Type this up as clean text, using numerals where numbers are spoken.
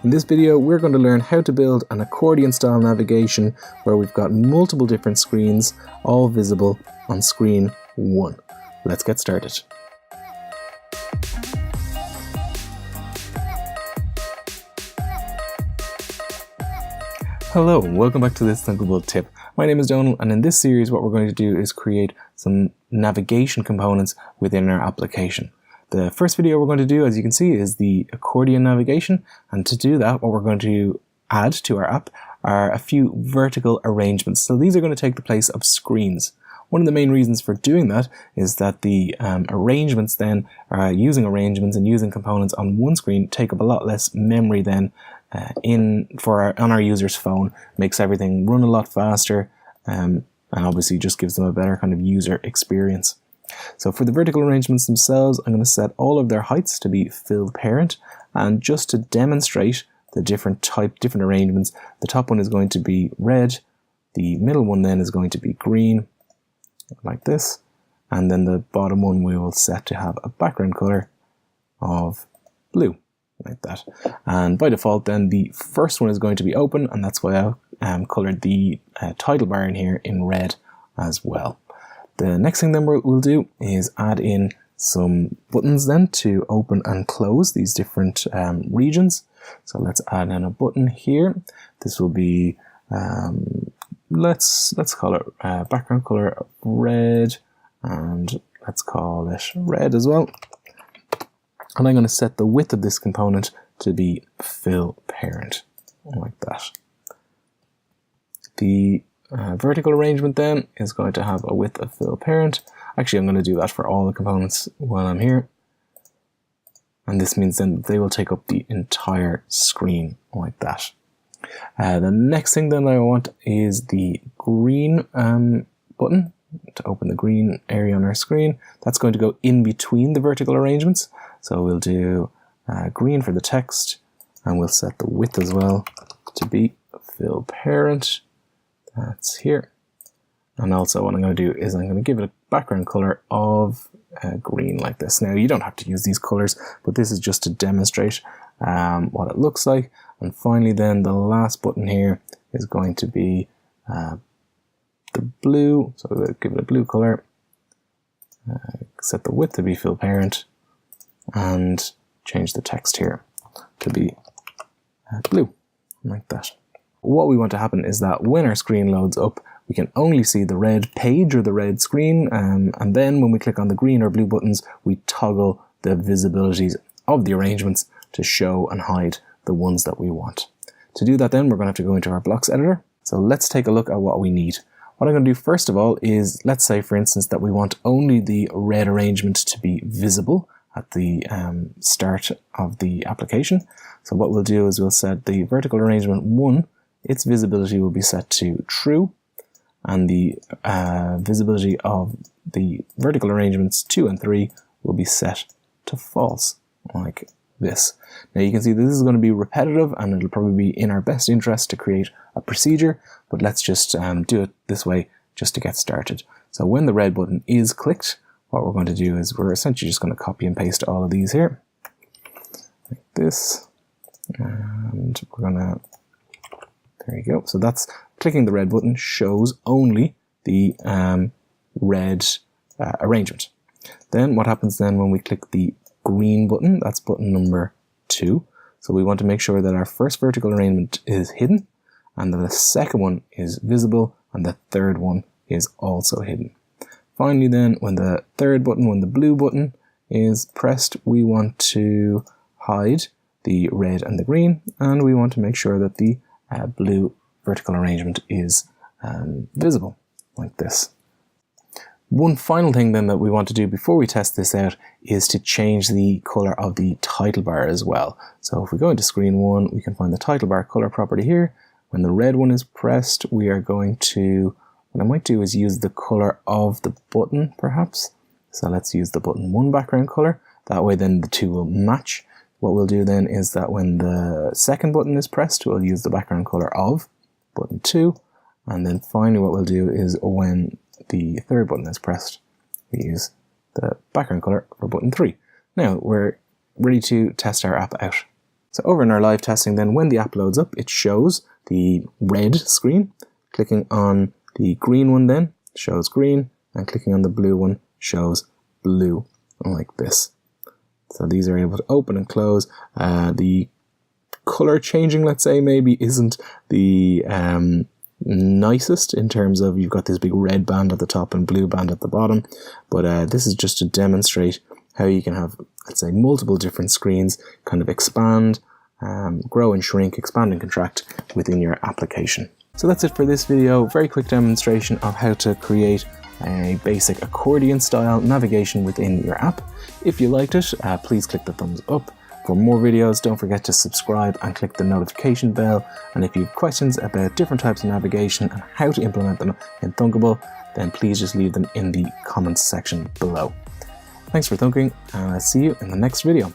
In this video, we're going to learn how to build an accordion style navigation where we've got multiple different screens all visible on screen 1. Let's get started. Hello and welcome back to this Thunkable tip. My name is Donal, and in this series what we're going to do is create some navigation components within our application. The first video we're going to do, as you can see, is the accordion navigation, and to do that what we're going to add to our app are a few vertical arrangements. So these are going to take the place of screens. One of the main reasons for doing that is that the arrangements then, using arrangements and using components on one screen take up a lot less memory than on our user's phone. Makes everything run a lot faster and obviously just gives them a better kind of user experience. So for the vertical arrangements themselves, I'm going to set all of their heights to be fill parent, and just to demonstrate the different arrangements, the top one is going to be red, the middle one then is going to be green, like this, and then the bottom one we will set to have a background color of blue, like that. And by default then the first one is going to be open, and that's why I colored the title bar in here in red as well. The next thing then we'll do is add in some buttons then to open and close these different regions. So let's add in a button here. This will be let's call it background color of red, and let's call it red as well. And I'm going to set the width of this component to be fill parent, like that. The vertical arrangement then is going to have a width of fill parent. Actually, I'm going to do that for all the components while I'm here. And this means then they will take up the entire screen like that. The next thing then I want is the green button to open the green area on our screen. That's going to go in between the vertical arrangements. So we'll do green for the text, and we'll set the width as well to be fill parent. That's here. And also what I'm going to do is I'm going to give it a background color of green like this. Now you don't have to use these colors, but this is just to demonstrate what it looks like. And finally then the last button here is going to be the blue. So we'll give it a blue color, set the width to be fill parent, and change the text here to be blue, like that. What we want to happen is that when our screen loads up, we can only see the red page or the red screen, and then when we click on the green or blue buttons, we toggle the visibilities of the arrangements to show and hide the ones that we want. To do that then, we're going to have to go into our blocks editor. So let's take a look at what we need. What I'm going to do first of all is, let's say for instance that we want only the red arrangement to be visible at the start of the application. So what we'll do is we'll set the vertical arrangement 1, its visibility will be set to true, and the visibility of the vertical arrangements 2 and 3 will be set to false, like this. Now you can see this is going to be repetitive, and it'll probably be in our best interest to create a procedure, but let's just do it this way just to get started. So when the red button is clicked, what we're going to do is we're essentially just going to copy and paste all of these here, like this, and we're going to, there you go. So that's clicking the red button shows only the red arrangement. Then what happens then when we click the green button, that's button number 2. So we want to make sure that our first vertical arrangement is hidden, and that the second one is visible, and the third one is also hidden. Finally then, when the blue button is pressed, we want to hide the red and the green, and we want to make sure that the blue vertical arrangement is visible, like this. One final thing then that we want to do before we test this out is to change the color of the title bar as well. So if we go into screen 1, we can find the title bar color property here. When the red one is pressed, we are going to, what I might do is use the color of the button perhaps. So let's use the button 1 background color. That way then the two will match. What we'll do then is that when the second button is pressed, we'll use the background color of button 2. And then finally what we'll do is when the third button is pressed, we use the background color for button 3. Now we're ready to test our app out. So over in our live testing then, when the app loads up, it shows the red screen. Clicking on the green one then shows green, and clicking on the blue one shows blue, like this. So these are able to open and close. The color changing, let's say, maybe isn't the nicest in terms of you've got this big red band at the top and blue band at the bottom, but this is just to demonstrate how you can have, let's say, multiple different screens kind of expand, grow and shrink, expand and contract within your application. So that's it for this video. Very quick demonstration of how to create a basic accordion style navigation within your app. If you liked it, please click the thumbs up. For more videos, don't forget to subscribe and click the notification bell. And if you have questions about different types of navigation and how to implement them in Thunkable, then please just leave them in the comments section below. Thanks for thunking, and I'll see you in the next video.